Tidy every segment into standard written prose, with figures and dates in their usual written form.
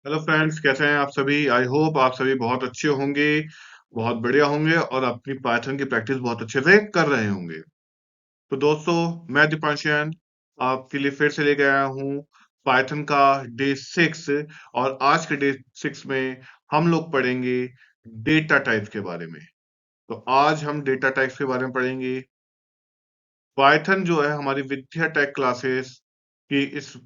Hello friends, कैसे हैं आप सभी। आई होप आप सभी बहुत अच्छे होंगे, बहुत बढ़िया होंगे और अपनी पाइथन की प्रैक्टिस बहुत अच्छे से कर रहे होंगे। तो दोस्तों, मैं दीपांशयन आपके लिए फिर से लेके आया हूँ पाइथन का डे 6। और आज के डे 6 में हम लोग पढ़ेंगे डेटा टाइप्स के बारे में। तो आज हम डेटा टाइप्स के बारे में पढ़ेंगे। पाइथन जो है हमारी विद्या टेक क्लासेस की इस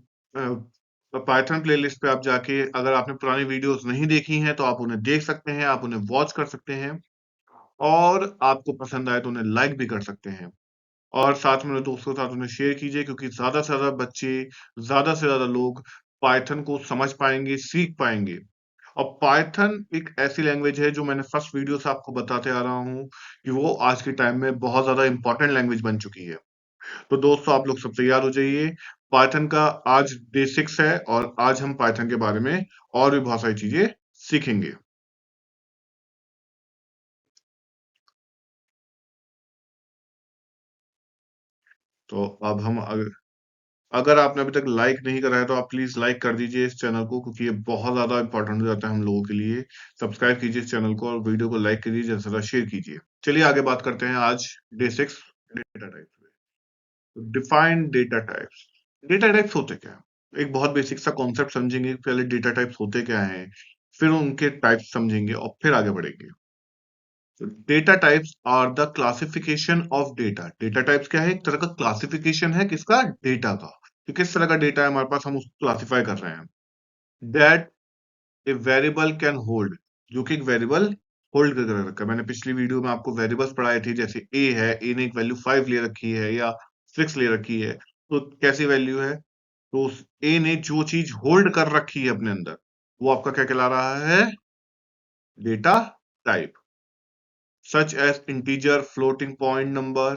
पाइथन प्लेलिस्ट पे आप जाके, अगर आपने पुरानी वीडियोस नहीं देखी हैं तो आप उन्हें देख सकते हैं, आप उन्हें वॉच कर सकते हैं और आपको पसंद आए तो उन्हें लाइक भी कर सकते हैं। और साथ में अपने दोस्तों के साथ उन्हें शेयर कीजिए, क्योंकि ज्यादा से ज्यादा बच्चे, ज्यादा से ज्यादा लोग पाइथन को समझ पाएंगे, सीख पाएंगे। और पाइथन एक ऐसी लैंग्वेज है जो मैंने फर्स्ट वीडियो से आपको बताते आ रहा हूँ कि वो आज के टाइम में बहुत ज्यादा इंपॉर्टेंट लैंग्वेज बन चुकी है। तो दोस्तों, आप लोग सब तैयार हो जाइए। पाइथन का आज डे 6 है और आज हम पाइथन के बारे में और भी बहुत सारी चीजें सीखेंगे। तो अब हम अगर आपने अभी तक लाइक नहीं करा है तो आप प्लीज लाइक कर दीजिए इस चैनल को, क्योंकि ये बहुत ज्यादा इंपॉर्टेंट हो जाता है हम लोगों के लिए। सब्सक्राइब कीजिए इस चैनल को और वीडियो को लाइक कीजिए, ज्यादा से ज्यादा शेयर कीजिए। चलिए आगे बात करते हैं आज day 6 data types. Define data types. Data types होते क्या है, एक बहुत बेसिक सा कॉन्सेप्ट समझेंगे। पहले डेटा टाइप्स होते क्या हैं, फिर उनके टाइप्स समझेंगे और फिर आगे बढ़ेंगे। Data types are the classification of data. Data types क्या है, एक तरह का क्लासिफिकेशन है किसका, डेटा का, कि किस तरह का डेटा है हमारे पास, हम उसको क्लासिफाई कर रहे हैं। That a variable can hold, जो कि एक वेरिएबल होल्ड कर रखा है। मैंने पिछली वीडियो में आपको वेरिएबल्स पढ़ाए थे, जैसे ए है, ए ने एक वैल्यू 5 ले रखी है या 6 ले रखी है। तो कैसी वैल्यू है, तो उस ए ने जो चीज होल्ड कर रखी है अपने अंदर, वो आपका क्या कहला रहा है, data type. Such as integer, floating point number,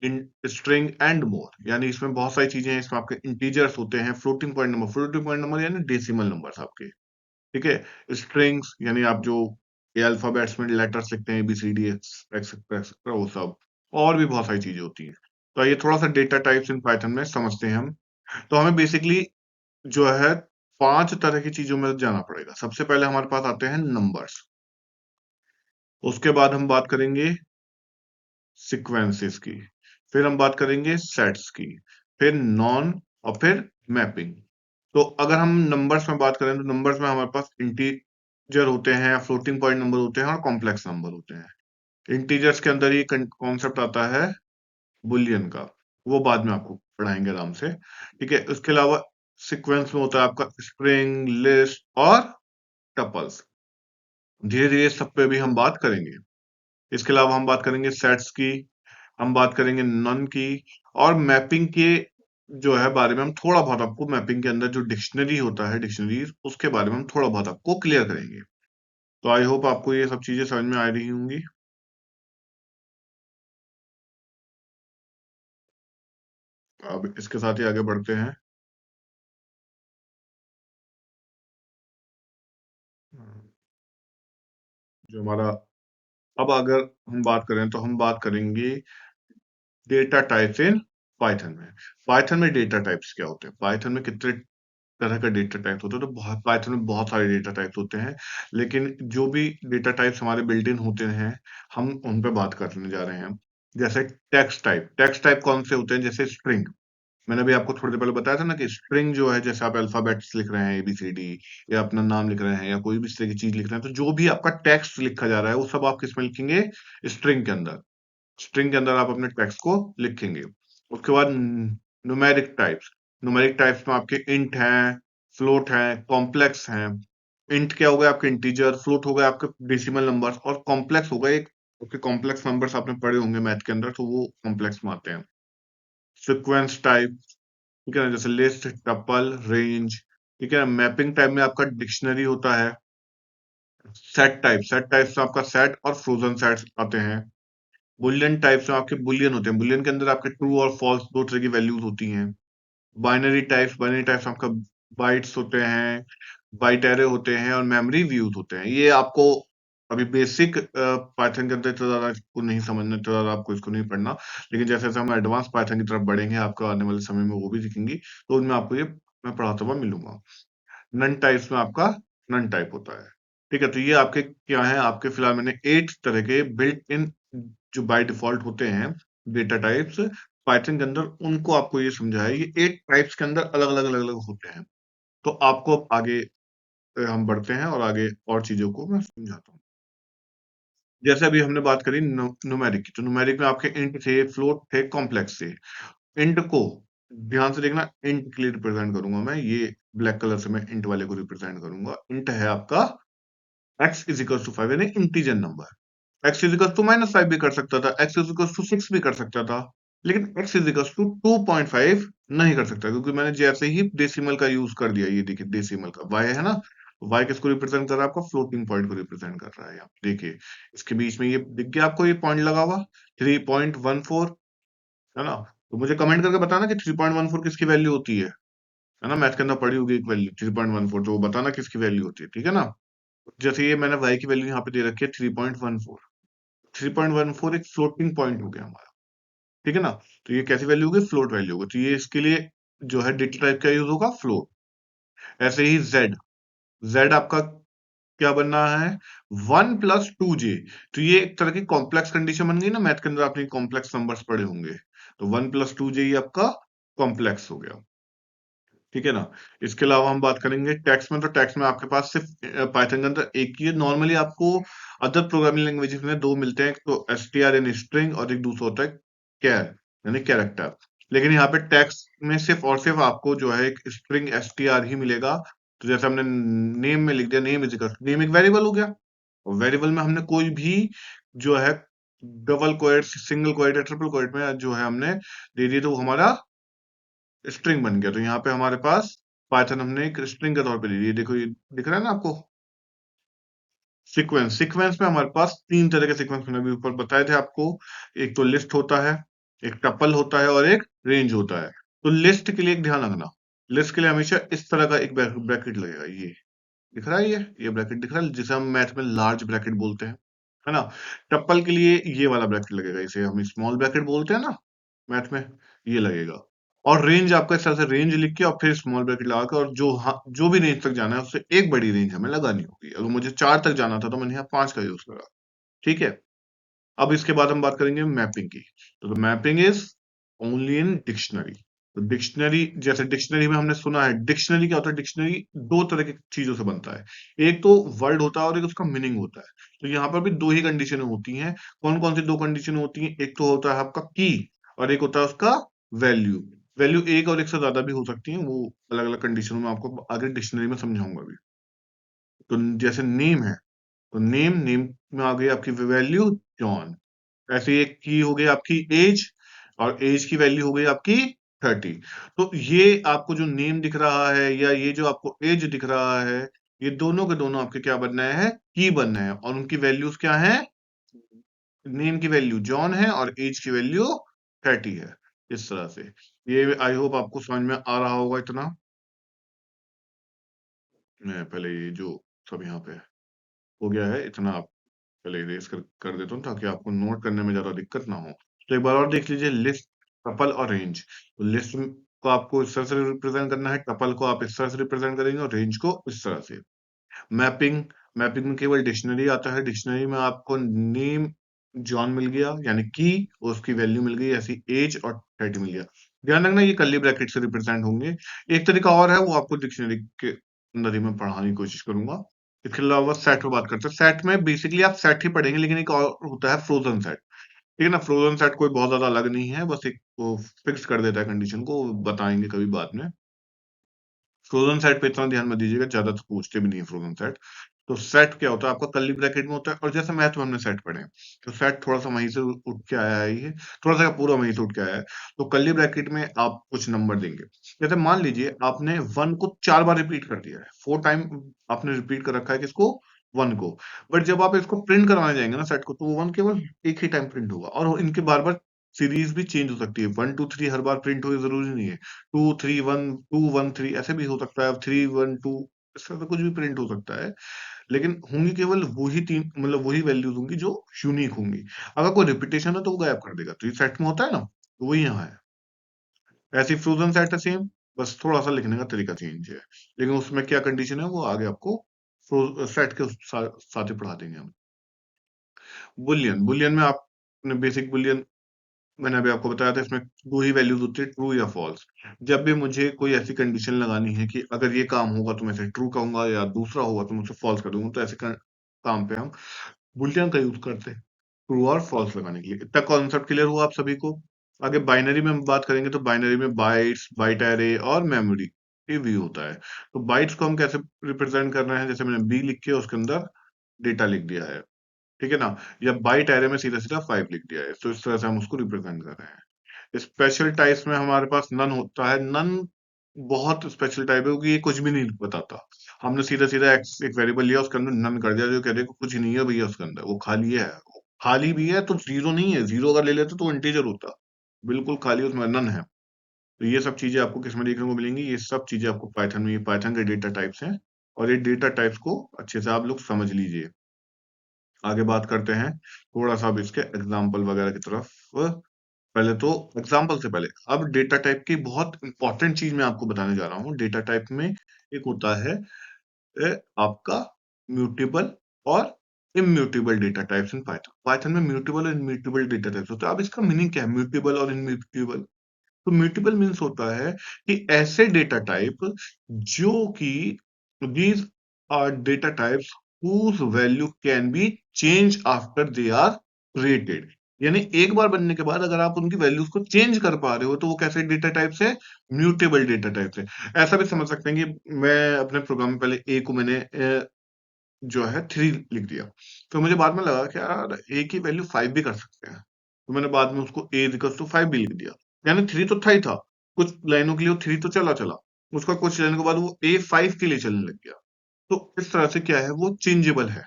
in string and more. यानी इसमें बहुत सारी चीजें हैं। इसमें आपके इंटीजर्स होते हैं, floating point number, floating point number यानी डेसिमल नंबर्स आपके, ठीक है। स्ट्रिंग्स यानी आप जो ये अल्फाबेट्स में लेटर्स लिखते हैं, ABCD एक्सेट्रा, वो सब। और भी बहुत सारी चीजें होती हैं। तो ये थोड़ा सा डेटा टाइप्स इन पाइथन में समझते हैं हम। तो हमें बेसिकली जो है 5 तरह की चीजों में जाना पड़ेगा। सबसे पहले हमारे पास आते हैं नंबर्स, उसके बाद हम बात करेंगे सीक्वेंसेस की, फिर हम बात करेंगे सेट्स की, फिर नॉन, और फिर मैपिंग। तो अगर हम नंबर्स में बात करें तो नंबर्स में हमारे पास इंटीजर होते हैं, फ्लोटिंग पॉइंट नंबर होते हैं और कॉम्प्लेक्स नंबर होते हैं। इंटीजर्स के अंदर ये कॉन्सेप्ट आता है बुलियन का, वो बाद में आपको पढ़ाएंगे आराम से, ठीक है। उसके अलावा सीक्वेंस में होता है आपका स्ट्रिंग, लिस्ट और टपल्स। धीरे धीरे सब पे भी हम बात करेंगे। इसके अलावा हम बात करेंगे सेट्स की, हम बात करेंगे नन की, और मैपिंग के जो है बारे में हम थोड़ा बहुत आपको, मैपिंग के अंदर जो डिक्शनरी होता है, डिक्शनरीज, उसके बारे में हम थोड़ा बहुत आपको क्लियर करेंगे। तो आई होप आपको ये सब चीजें समझ में आ रही होंगी। अब इसके साथ ही आगे बढ़ते हैं। जो हमारा, अब अगर हम बात करें तो हम बात करेंगे डेटा टाइप्स इन पाइथन में। पाइथन में डेटा टाइप्स क्या होते हैं, पाइथन में कितने तरह का डेटा टाइप्स होते हैं, तो बहुत, पाइथन में बहुत सारे डेटा टाइप्स होते हैं। लेकिन जो भी डेटा टाइप्स हमारे बिल्ट इन होते हैं, हम उन पे बात करने जा रहे हैं। जैसे टेक्स्ट टाइप, टेक्स्ट टाइप कौन से होते हैं, जैसे स्ट्रिंग। मैंने अभी आपको थोड़ी देर पहले बताया था ना कि स्ट्रिंग जो है, जैसे आप अल्फाबेट्स लिख रहे हैं, ABCD, या अपना नाम लिख रहे हैं या कोई भी इस तरह की चीज लिख रहे हैं, तो जो भी आपका टेक्स्ट लिखा जा रहा है वो सब आप किस में लिखेंगे, स्ट्रिंग के अंदर। स्ट्रिंग के अंदर आप अपने टेक्स्ट को लिखेंगे। उसके बाद न्यूमेरिक टाइप्स। न्यूमेरिक टाइप्स में आपके इंट हैं, फ्लोट हैं, कॉम्प्लेक्स हैं। इंट क्या हो गया, आपके इंटीजर, फ्लोट हो गया आपके डेसिमल नंबर्स, और कॉम्प्लेक्स हो गए एक, उसके कॉम्प्लेक्स नंबर्स आपने पढ़े होंगे मैथ के अंदर, तो वो कॉम्प्लेक्स में आते हैं। सीक्वेंस टाइप, ठीक है ना, जैसे लिस्ट, टपल, रेंज, ठीक है ना। मैपिंग टाइप में आपका डिक्शनरी होता है। सेट टाइप, सेट टाइप से आपका सेट और फ्रोजन सेट्स आते हैं। बुलियन टाइप्स में आपके बुलियन होते हैं, बुलियन के अंदर आपके ट्रू और फॉल्स दो तरह की वैल्यूज होती हैं। बाइनरी टाइप्स, बाइनरी टाइप्स आपका बाइट्स होते हैं, बाइट एरे होते हैं और मेमोरी व्यूज होते हैं। ये आपको अभी बेसिक पाइथन के अंदर इतना ज्यादा इसको नहीं समझना, इतना ज्यादा आपको इसको नहीं पढ़ना। लेकिन जैसे जैसे हम एडवांस पाइथन की तरफ बढ़ेंगे, आपको आने वाले समय में वो भी दिखेंगी, तो उनमें आपको ये मैं पढ़ाता हुआ मिलूंगा। नन टाइप्स में आपका नन टाइप होता है। ठीक है, तो ये आपके क्या है, आपके फिलहाल मैंने 8 तरह के बिल्ट इन जो बाय डिफॉल्ट होते हैं डेटा टाइप्स पाइथन के अंदर, उनको आपको ये समझा है। ये 8 टाइप्स के अंदर अलग अलग अलग अलग होते हैं। तो आपको अब आगे हम बढ़ते हैं और आगे और चीजों को मैं समझाता हूँ। जैसे अभी हमने बात करी न्यूमेरिक की, तो न्यूमेरिक में आपके इंट थे, फ्लोट थे, कॉम्प्लेक्स थे। इंट को ध्यान से देखना, इंट के लिए रिप्रेजेंट करूंगा मैं, ये ब्लैक कलर से मैं इंट वाले को रिप्रेजेंट करूंगा। इंट है आपका x इज इक्वल टू 5, यानी integer number. x is equal to -5 भी कर सकता था, x इज इक्वल टू 6 भी कर सकता था, लेकिन x इज इक्वल टू 2.5 नहीं कर सकता, क्योंकि मैंने जैसे ही डेसिमल का यूज कर दिया, ये देखिए डेसिमल का y है ना, y किसको रिप्रेजेंट कर रहा है, आपका फ्लोटिंग पॉइंट को रिप्रेजेंट कर रहा है। यहाँ देखिए इसके बीच में ये दिख गया आपको, ये पॉइंट लगा हुआ 3.14, है ना। तो मुझे कमेंट करके बताना कि 3.14 किसकी वैल्यू होती है ना। मैथ के अंदर पड़ी होगी एक वैल्यू 3.14, तो वो बताना किसकी वैल्यू होती है, ठीक है ना। जैसे ये मैंने y की वैल्यू यहाँ पे दे रखी है 3.14, 3.14 एक फ्लोटिंग पॉइंट हो गया हमारा, ठीक है ना। तो ये कैसी वैल्यू होगी, फ्लोट वैल्यू होगी, तो ये इसके लिए जो है डेटा टाइप का यूज होगा फ्लोट। ऐसे ही z आपका क्या बनना है, 1 + 2j। तो ये एक तरह की कॉम्प्लेक्स कंडीशन बन गई ना, मैथ के अंदर आपने कॉम्प्लेक्स नंबर्स पढ़े होंगे, तो 1 + 2j ये आपका कॉम्प्लेक्स हो गया, ठीक है ना। इसके अलावा हम बात करेंगे टैक्स में, तो टैक्स में आपके पास सिर्फ पाइथन के अंदर एक ही है। नॉर्मली आपको अदर प्रोग्रामिंग लैंग्वेजेस में दो मिलते हैं, एक तो str यानी स्ट्रिंग, और एक दूसरा होता है कैर यानी कैरेक्टर। लेकिन यहाँ पे टैक्स में सिर्फ और सिर्फ आपको जो है एक स्ट्रिंग str ही मिलेगा। तो जैसे हमने नेम में लिख दिया, नेम इज इक्वल, नेम एक वेरिएबल हो गया, और वेरिएबल में हमने कोई भी जो है डबल कोएट, सिंगल कोएट या ट्रिपल कोएट में जो है हमने दे दिया, तो वो हमारा स्ट्रिंग बन गया। तो यहाँ पे हमारे पास पाइथन हमने एक स्ट्रिंग के तौर पे ले लिया, देखो ये दिख रहा है ना आपको। सीक्वेंस, सीक्वेंस में हमारे पास तीन तरह के सीक्वेंस मैंने अभी ऊपर बताए थे आपको। एक तो लिस्ट होता है, एक टपल होता है, और एक रेंज होता है। तो लिस्ट के लिए एक ध्यान रखना, लिस्ट के लिए हमेशा इस तरह का एक ब्रैकेट लगेगा, ये दिख रहा है, ये ब्रैकेट दिख रहा है, जिसे हम मैथ में लार्ज ब्रैकेट बोलते हैं, है ना। टप्पल के लिए ये वाला ब्रैकेट लगेगा, इसे हम स्मॉल ब्रैकेट बोलते हैं ना मैथ में, ये लगेगा। और रेंज आपका इस तरह से रेंज लिख के और फिर स्मॉल ब्रैकेट लगा के, और जो भी रेंज तक जाना है उससे एक बड़ी रेंज हमें लगानी होगी। अगर मुझे 4 तक जाना था तो मैंने यहाँ 5 का यूज करा, ठीक है। अब इसके बाद हम बात करेंगे मैपिंग की। तो mapping is only in dictionary. तो डिक्शनरी, जैसे डिक्शनरी में हमने सुना है, डिक्शनरी क्या होता है, डिक्शनरी दो तरह की चीजों से बनता है, एक तो वर्ड होता है और एक उसका मीनिंग होता है। तो यहाँ पर भी दो ही कंडीशन होती हैं। कौन कौन सी दो कंडीशन होती हैं, एक तो होता है आपका की, और एक होता है उसका वैल्यू। वैल्यू एक और एक से ज्यादा भी हो सकती है, वो अलग अलग कंडीशनों में आपको आगे डिक्शनरी में समझाऊंगा भी। तो जैसे नेम है, तो नेम, नेम में आ गई आपकी वैल्यू जॉन। ऐसे ही एक की हो गई आपकी एज, और एज की वैल्यू हो गई आपकी 30। तो ये आपको जो नेम दिख रहा है या ये जो आपको एज दिख रहा है, ये दोनों के दोनों आपके क्या बनना है, की बनना है, और उनकी वैल्यूज क्या है, नेम की वैल्यू जॉन है और एज की वैल्यू 30 है। इस तरह से ये आई होप आपको समझ में आ रहा होगा इतना। मैं पहले ये जो सब यहाँ पे हो गया है इतना, आप पहले इरेज कर देता हूँ ताकि आपको नोट करने में ज्यादा दिक्कत ना हो। तो एक बार और देख लीजिए, लिस्ट, टपल और रेंज। तो लिस्ट को आपको इस तरह से रिप्रेजेंट करना है, टपल को आप इस तरह से रिप्रेजेंट करेंगे, और रेंज को इस तरह से। मैपिंग, मैपिंग में केवल डिक्शनरी आता है, डिक्शनरी में आपको नेम जॉन मिल गया यानी की, उसकी वैल्यू मिल गई, ऐसी एज और 30 मिल गया। ध्यान रखना ये कर्ली ब्रैकेट से रिप्रेजेंट होंगे। एक तरीका और है, वो आपको डिक्शनरी के अंदर ही मैं पढ़ाने की कोशिश करूंगा। इसके अलावा सेट पे बात करते हैं। सेट में बेसिकली आप सेट ही पढ़ेंगे, लेकिन एक और होता है फ्रोजन सेट, ठीक है ना। फ्रोजन सेट कोई बहुत ज्यादा अलग नहीं है, बस एक वो फिक्स कर देता है कंडीशन को, वो बताएंगे कभी बाद में। फ्रोजन सेट पे इतना ध्यान मत दीजिएगा, ज्यादा तो पूछते भी नहीं है फ्रोजन सेट। तो सेट क्या होता है, आपका कर्ली ब्रैकेट में होता है, और जैसे मैथ में हमने सेट पढ़े हैं, तो सेट थोड़ा सा वहीं से उठ के आया है, ये थोड़ा सा पूरा वहीं से उठ के आया है। तो कर्ली ब्रैकेट में आप कुछ नंबर देंगे, जैसे मान लीजिए आपने 1 को 4 बार रिपीट कर दिया है, 4 टाइम आपने रिपीट कर रखा है किसको, 1 को। बट जब आप इसको प्रिंट करवाने जाएंगे ना सेट को, तो वो 1 केवल एक ही टाइम प्रिंट होगा, और इनके बार बार सीरीज भी चेंज हो सकती है। 1 2 3 हर बार प्रिंट हो, जरूरी नहीं है। 2 3 1 2 1 3 ऐसे भी हो सकता है, 3 1 2 इस तरह से कुछ भी प्रिंट हो सकता है। लेकिन होंगी केवल वही तीन, मतलब वही वैल्यूज होंगी जो यूनिक होंगी। अगर कोई रिपीटेशन है तो वो गायब कर देगा, तो ये सेट में होता है ना, तो वही यहाँ है। ऐसी फ्रोजन सेट है सेम, बस थोड़ा सा लिखने का तरीका चेंज है। लेकिन उसमें क्या कंडीशन है वो आगे आपको सेट के साथ ही पढ़ा देंगे हम। बुलियन बुलियन में आपने बेसिक बुलियन मैंने अभी आपको बताया था, इसमें दो ही वैल्यूज होती है, ट्रू या फॉल्स। जब भी मुझे कोई ऐसी कंडीशन लगानी है कि अगर ये काम होगा तो मैं इसे ट्रू कहूंगा, या दूसरा होगा तो मैं उसे फॉल्स कर दूंगा, तो ऐसे काम पे हम बुलियन का यूज करते हैं ट्रू और फॉल्स लगाने के लिए। इतना कॉन्सेप्ट क्लियर हुआ आप सभी को? आगे बाइनरी में हम बात करेंगे, तो बाइनरी में बाइट्स, बाइट एरे और मेमोरी, ये भी होता है। तो बाइट्स को हम कैसे रिप्रेजेंट कर रहे हैं, जैसे मैंने बी लिख के उसके अंदर डेटा लिख दिया है, ठीक है ना, या बाइट एरे में सीधा सीधा 5 लिख दिया है, तो इस तरह से हम उसको रिप्रेजेंट कर रहे हैं। स्पेशल टाइप्स में हमारे पास नन होता है। नन बहुत स्पेशल टाइप है, क्योंकि ये कुछ भी नहीं बताता। हमने सीधा सीधा एक वेरिएबल लिया, उसके अंदर नन कर दिया, जो कह रहे कि कुछ नहीं है भैया उसके अंदर, वो खाली है। खाली भी है तो जीरो नहीं है, जीरो अगर ले लेते तो इंटीजर होता। बिल्कुल खाली, उसमें नन है। तो ये सब चीजें आपको किसमें देखने को मिलेंगी? ये सब चीजें आपको पाइथन में, ये पाइथन के डेटा टाइप्स हैं, और ये डेटा टाइप्स को अच्छे से आप लोग समझ लीजिए। आगे बात करते हैं थोड़ा सा अब इसके एग्जाम्पल वगैरह की तरफ। पहले तो एग्जाम्पल से पहले अब डेटा टाइप की बहुत इंपॉर्टेंट चीज मैं आपको बताने जा रहा हूँ। डेटा टाइप में एक होता है आपका म्यूटेबल और immutable data types in Python. Python में म्यूटेबल और इम्यूटेबल डेटा टाइप्स होते हैं। अब इसका मीनिंग क्या है, म्यूटेबल और इम्यूटेबल? तो म्यूटेबल मीन्स होता है कि ऐसे डेटा टाइप जो कि these are data types whose value can be change after they are created. यानी एक बार बनने के बाद अगर आप उनकी वैल्यूज को चेंज कर पा रहे हो, तो वो कैसे डेटा टाइप से? म्यूटेबल डेटा टाइप से। ऐसा भी समझ सकते हैं कि मैं अपने प्रोग्राम में पहले ए को मैंने जो है 3 लिख दिया, तो मुझे बाद में लगा कि यार ए की वैल्यू 5 भी कर सकते हैं, तो मैंने बाद में उसको ए इक्वल टू 5 भी लिख दिया। यानी 3 तो था ही था, कुछ लाइनों के लिए वो 3 तो चला चला, उसका कुछ लाइनों के बाद वो ए 5 के लिए चलने लग गया। तो इस तरह से क्या है, वो चेंजेबल है।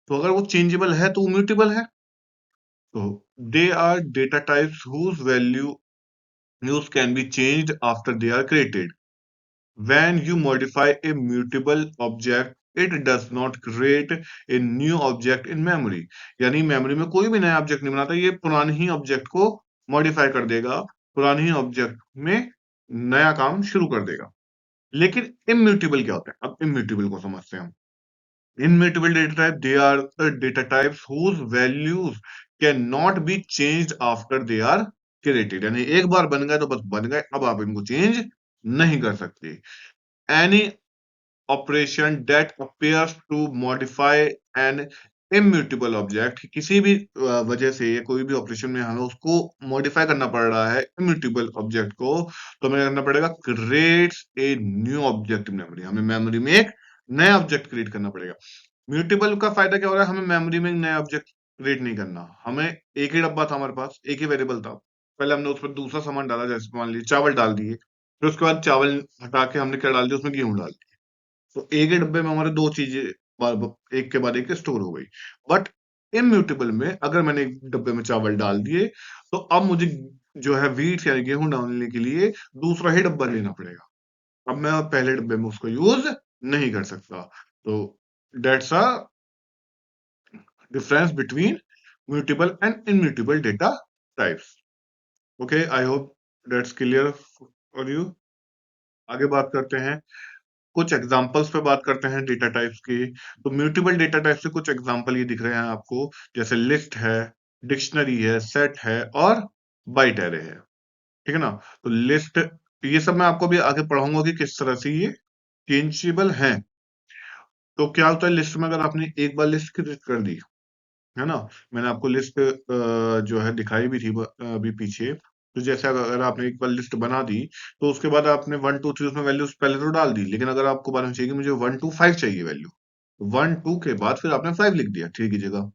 तो अगर वो चेंजेबल है तो वो म्यूटेबल है। तो they are data types whose values can be changed after they are created. When you modify a mutable object, it does not create a new object in memory. यानी मेमोरी में कोई भी नया ऑब्जेक्ट नहीं बनाता, ये पुराने ही ऑब्जेक्ट को मॉडिफाई कर देगा, पुराने ही ऑब्जेक्ट में नया काम शुरू कर देगा। लेकिन इम्यूटेबल क्या होता है? अब इम्यूटेबल को समझते हैं हम। Immutable data type, they are the data types whose values cannot be changed after they are created. यानी एक बार बन गए तो बस बन गए, अब आप इनको चेंज नहीं कर सकते। Any operation that appears to modify an immutable object, किसी भी वजह से कोई भी ऑपरेशन में हमें उसको मॉडिफाई करना पड़ रहा है इम्यूटेबल ऑब्जेक्ट को, तो हमें करना पड़ेगा creates a new object in memory. हमें मेमोरी में एक नया ऑब्जेक्ट क्रिएट करना पड़ेगा। म्यूटेबल का फायदा क्या हो रहा है? हमें मेमोरी में एक नया ऑब्जेक्ट क्रिएट नहीं करना। हमें एक ही डब्बा था हमारे पास, एक ही वेरिएबल था, पहले हमने उस पर दूसरा सामान डाला, जैसे मान लीजिए चावल डाल दिए, फिर उसके बाद चावल हटा के हमने क्या डाल दिया, उसमें गेहूं डाल दिया। तो एक ही डब्बे में हमारे दो चीजें एक के बाद एक स्टोर हो गई। बट इम्यूटेबल में अगर मैंने एक डब्बे में चावल डाल दिए, तो अब मुझे जो है व्हीट यानी गेहूं डालने के लिए दूसरा ही डब्बा लेना पड़ेगा। अब मैं पहले डब्बे में उसको यूज नहीं कर सकता। तो dates a difference between mutable and immutable data types. Okay, I hope that's clear for you. आगे बात करते हैं, कुछ एग्जांपल्स पे बात करते हैं डेटा टाइप्स की। तो म्यूटेबल डेटा टाइप से कुछ एग्जांपल ये दिख रहे हैं आपको, जैसे लिस्ट है, डिक्शनरी है, सेट है और बाइट एरे है, ठीक है ना। तो लिस्ट, ये सब मैं आपको भी आगे पढ़ाऊंगा कि किस तरह से ये चेंजेबल हैं। तो क्या होता है लिस्ट में, अगर आपने एक बार लिस्ट क्रिएट कर दी, है ना, मैंने आपको लिस्ट जो है दिखाई भी थी अभी पीछे। तो जैसे अगर आपने एक बार लिस्ट बना दी, तो उसके बाद आपने 1 2 3 उसमें वैल्यूज पहले तो डाल दी, लेकिन अगर आपको बाद में चाहिए कि मुझे 1 2 5 चाहिए वैल्यू, 1 2 के बाद फिर आपने 5 लिख दिया 3 की जगह,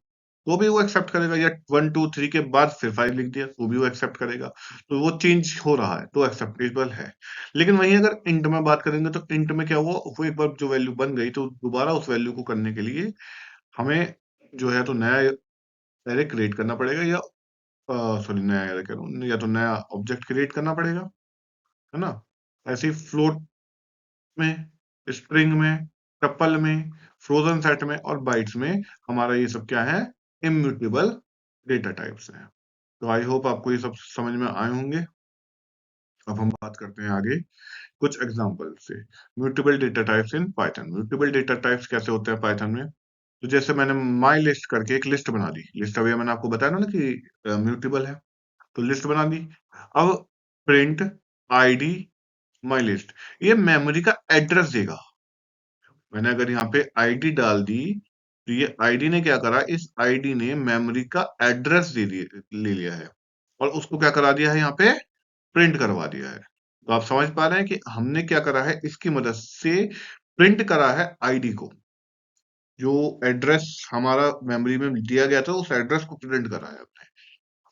तो भी वो एक्सेप्ट करेगा। या 1 2 3 के बाद फिर 5 लिख दिया, तो भी वो एक्सेप्ट करेगा। तो वो चेंज हो रहा है तो एक्सेप्टेबल है। लेकिन वहीं अगर इंट में बात करेंगे, तो इंट में क्या हुआ, वो एक बार जो वैल्यू बन गई, तो दोबारा उस वैल्यू को करने के लिए हमें जो है तो नया एरे क्रिएट करना पड़ेगा, या सॉरी नया एरे कह रहा हूँ, या तो नया ऑब्जेक्ट क्रिएट करना पड़ेगा, है ना। ऐसे ही फ्लोट में, स्ट्रिंग में, टपल में, फ्रोजन सेट में और बाइट्स में हमारा ये सब क्या है, इम्यूटेबल डेटा टाइप्स हैं। तो आई होप आपको ये सब समझ में आए होंगे। अब हम बात करते हैं आगे कुछ एग्जांपल से। Mutable data types in Python. Mutable data types कैसे होते हैं पाइथन में? तो जैसे मैंने माई लिस्ट करके एक लिस्ट बना दी। लिस्ट अभी मैंने आपको बताया ना कि म्यूटेबल है, तो लिस्ट बना दी। अब प्रिंट आईडी माई लिस्ट, ये मेमोरी का एड्रेस देगा। मैंने अगर यहाँ पे आईडी डाल दी, तो ये आईडी ने क्या करा, इस आईडी ने मेमोरी का एड्रेस ले लिया है और उसको क्या करा दिया है, यहाँ पे प्रिंट करवा दिया है। तो आप समझ पा रहे हैं कि हमने क्या करा है, इसकी मदद से प्रिंट करा है आईडी को। जो एड्रेस हमारा मेमोरी में दिया गया था, उस एड्रेस को प्रिंट करा है हमने।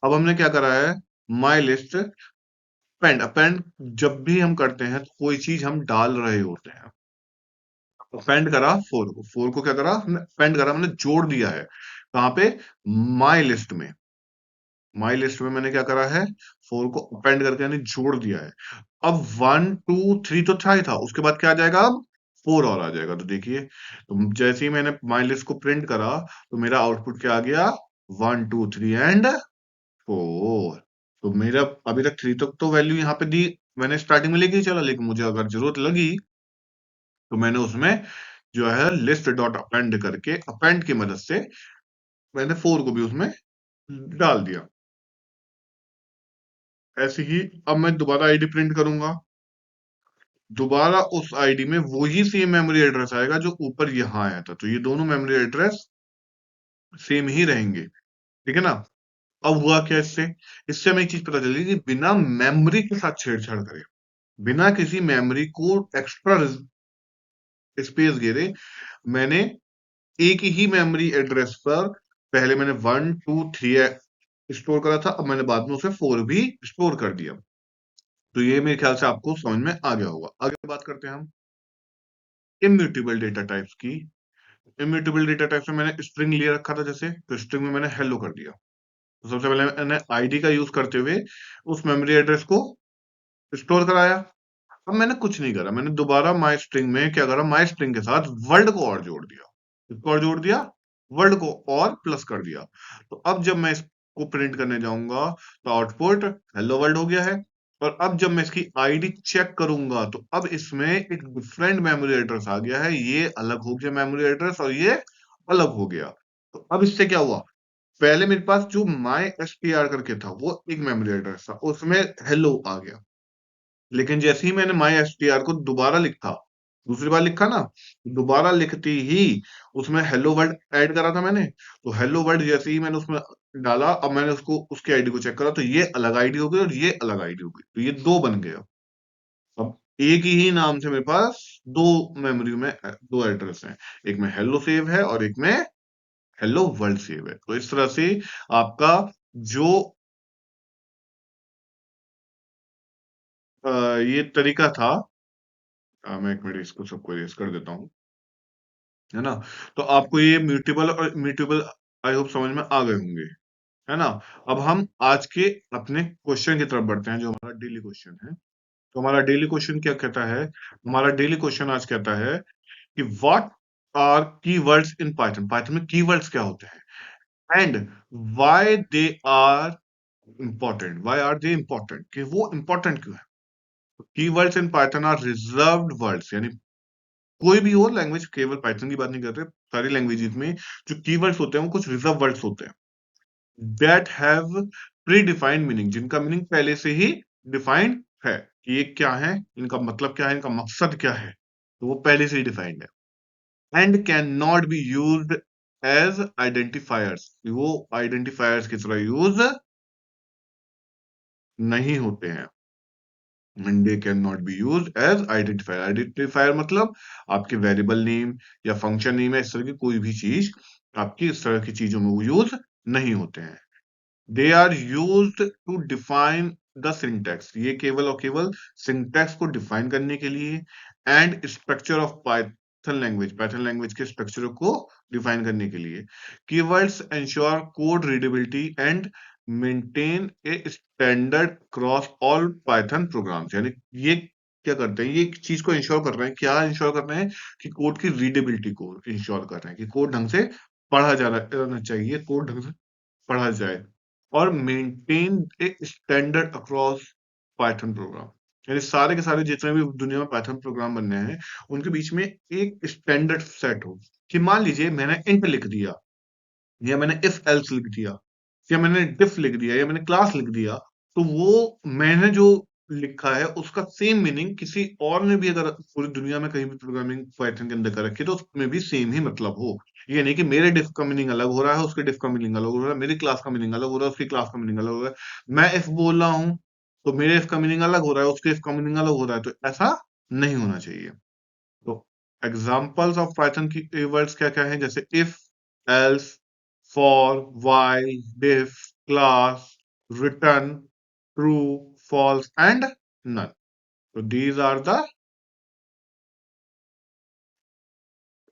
अब हमने क्या करा है, माई लिस्ट अपेंड। अपेंड जब भी हम करते हैं तो कोई चीज हम डाल रहे होते हैं। अपेंड करा फोर को, फोर को क्या करा हमने, अपेंड करा, हमने जोड़ दिया है कहाँ पे, माई लिस्ट में। माई लिस्ट में मैंने क्या करा है, फोर को अपेंड करके यानी जोड़ दिया है। अब वन टू थ्री तो था ही था, उसके बाद क्या आ जाएगा, अब फोर और आ जाएगा। तो देखिए, तो जैसे ही मैंने माई लिस्ट को प्रिंट करा, तो मेरा आउटपुट क्या आ गया, one two three and four. तो मेरा अभी तक थ्री तक तो वैल्यू यहाँ पे दी, मैंने स्टार्टिंग में लेके ही चला, लेकिन मुझे अगर जरूरत लगी तो मैंने उसमें जो है लिस्ट डॉट अपेंड करके, अपेंड की मदद से मैंने फोर को भी उसमें डाल दिया। ऐसे ही अब मैं दोबारा आईडी प्रिंट करूंगा, दोबारा उस आईडी में वही सेम मेमोरी एड्रेस आएगा जो ऊपर यहाँ आया था। तो ये दोनों मेमोरी एड्रेस सेम ही रहेंगे, ठीक है ना। अब हुआ क्या इससे, इससे हमें एक चीज पता चली कि बिना मेमोरी के साथ छेड़छाड़ करे, बिना किसी मेमोरी को एक्स्ट्रा स्पेस घेरे, मैंने एक ही मेमोरी एड्रेस पर पहले मैंने वन टू थ्री स्टोर करा था, अब मैंने बाद में उसे फोर भी स्टोर कर दिया। तो ये मेरे ख्याल से आपको समझ में आ गया होगा। आगे बात करते हैं हम इम्यूटेबल डेटा टाइप्स की। इम्यूटेबल डेटा टाइप्स में मैंने स्ट्रिंग ले रखा था, जैसे तो स्ट्रिंग में मैंने हेलो कर दिया। तो सबसे पहले मैंने आईडी का यूज करते हुए उस मेमोरी एड्रेस को स्टोर कराया। अब मैंने कुछ नहीं करा, मैंने दोबारा माई स्ट्रिंग में क्या करा, माई स्ट्रिंग के साथ वर्ल्ड को और जोड़ दिया। इसको और जोड़ दिया, वर्ल्ड को और प्लस कर दिया। तो अब जब मैं इसको प्रिंट करने जाऊंगा, तो आउटपुट हेलो वर्ल्ड हो गया है। और अब जब मैं इसकी आईडी चेक करूंगा, तो अब इसमें एक डिफरेंट मेमोरी एड्रेस आ गया है, ये अलग हो गया मेमोरी एड्रेस और ये अलग हो गया। तो अब इससे क्या हुआ, पहले मेरे पास जो माई एस टी आर करके था वो एक मेमोरी एड्रेस था, उसमें हेलो आ गया। लेकिन जैसे ही मैंने माई एस टी आर को दोबारा लिखा, दूसरी बार लिखा ना, दोबारा लिखती ही उसमें हेलो वर्ड ऐड करा था मैंने। तो हेलो वर्ड जैसे ही मैंने उसमें डाला, अब मैंने उसको उसके आईडी को चेक करा, तो ये अलग आईडी हो गई और ये अलग आईडी हो गई, तो ये दो बन गया। अब एक ही नाम से मेरे पास दो मेमोरी में दो एड्रेस हैं, एक में हेलो सेव है और एक में हेलो वर्ल्ड सेव है। तो इस तरह से आपका जो ये तरीका था, मैं एक मिनट इसको सबको इरेज कर देता हूँ, है ना। तो आपको ये म्यूटेबल और इम्यूटेबल आई होप समझ में आ गए होंगे, है ना। अब हम आज के अपने क्वेश्चन की तरफ बढ़ते हैं, जो हमारा डेली क्वेश्चन है। तो हमारा डेली क्वेश्चन क्या कहता है, हमारा डेली क्वेश्चन आज कहता है कि what are keywords in Python. Python में कीवर्ड्स क्या होते हैं and why they are important, why are they important, कि वो इंपॉर्टेंट क्यों है। Keywords in Python are reserved words, यानी कोई भी हो लैंग्वेज, केवल पाइथन की बात नहीं कर रहे, सारी लैंग्वेजेस में जो कीवर्ड्स होते हैं वो कुछ रिजर्व वर्ड्स होते हैं, that have pre defined meaning, जिनका मीनिंग पहले से ही डिफाइंड है कि ये क्या है, इनका मतलब क्या है, इनका मकसद क्या है, तो वो पहले से ही डिफाइंड है। And can not be used as identifiers, वो आइडेंटिफायर्स की तरह यूज नहीं होते हैं। And they can not be used as identifier. Identifier मतलब आपके वेरिएबल नेम या फंक्शन नेम है, इस तरह की कोई भी चीज, आपकी इस तरह की चीजों में वो यूज नहीं होते हैं। They are used to define the syntax, ये केवल और केवल सिंटैक्स को डिफाइन करने के लिए, and structure of Python language, Python language के स्ट्रक्चर को डिफाइन करने के लिए। Keywords ensure code readability and maintain a standard cross all Python programs, यानी ये क्या करते हैं, ये एक चीज को इंश्योर कर रहे हैं, क्या इंश्योर कर रहे हैं, कि कोड की रीडेबिलिटी को इंश्योर कर रहे हैं, कि कोड ढंग से पढ़ा जाना चाहिए, कोड ढंग से पढ़ा जाए, और maintain a standard across Python programme. यानी सारे के सारे जितने भी दुनिया में पाइथन प्रोग्राम बनने हैं, उनके बीच में एक स्टैंडर्ड सेट हो कि मान लीजिए मैंने इंट लिख दिया, या मैंने इफ एल्स लिख दिया, या मैंने डिफ लिख दिया, या मैंने क्लास लिख दिया, तो वो मैंने जो लिखा है उसका सेम मीनिंग किसी और ने भी अगर पूरी दुनिया में कहीं भी प्रोग्रामिंग पाइथन के अंदर कर रखी है, तो उसमें भी सेम ही मतलब हो। ये नहीं कि मेरे डिफ का मीनिंग अलग हो रहा है, उसके डिफ का मीनिंग अलग हो रहा है, मेरी क्लास का मीनिंग अलग हो रहा है, उसकी क्लास का मीनिंग अलग हो रहा है। मैं इफ बोल रहा हूँ तो मेरे इफ का मीनिंग अलग हो रहा है, उसके इफ का मीनिंग अलग हो रहा है, तो ऐसा नहीं होना चाहिए। तो एग्जाम्पल्स ऑफ पाइथन की कीवर्ड्स क्या क्या है, जैसे if, else, for, while, def, class, return, true, false and none. तो these are the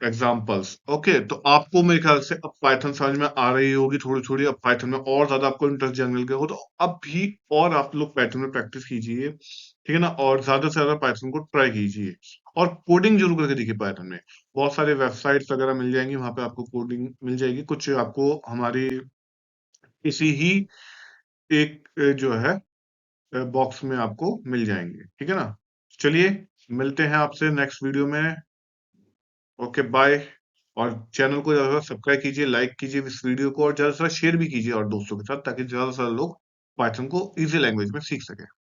examples. Okay, तो आपको मेरे ख्याल से अब पाइथन समझ में आ रही होगी थोड़ी थोड़ी। अब पाइथन में और ज्यादा आपको इंटरेस्ट जनरल के हो, तो अब भी और आप लोग पाइथन में प्रैक्टिस कीजिए, ठीक है ना, और ज्यादा से ज्यादा पाइथन को ट्राई कीजिए, और कोडिंग जरूर करके देखिए। पाइथन में बहुत सारे वेबसाइट्स वगैरह मिल जाएंगी, वहां पे आपको कोडिंग मिल जाएगी, कुछ आपको हमारी किसी ही एक जो है बॉक्स में आपको मिल जाएंगे, ठीक है ना। चलिए, मिलते हैं आपसे नेक्स्ट वीडियो में। Okay, bye. और चैनल को ज्यादा सब्सक्राइब कीजिए, लाइक कीजिए इस वीडियो को, और ज्यादा से ज्यादा शेयर भी कीजिए और दोस्तों के साथ, ताकि ज्यादा से ज्यादा लोग पाइथन को इजी लैंग्वेज में सीख सकें।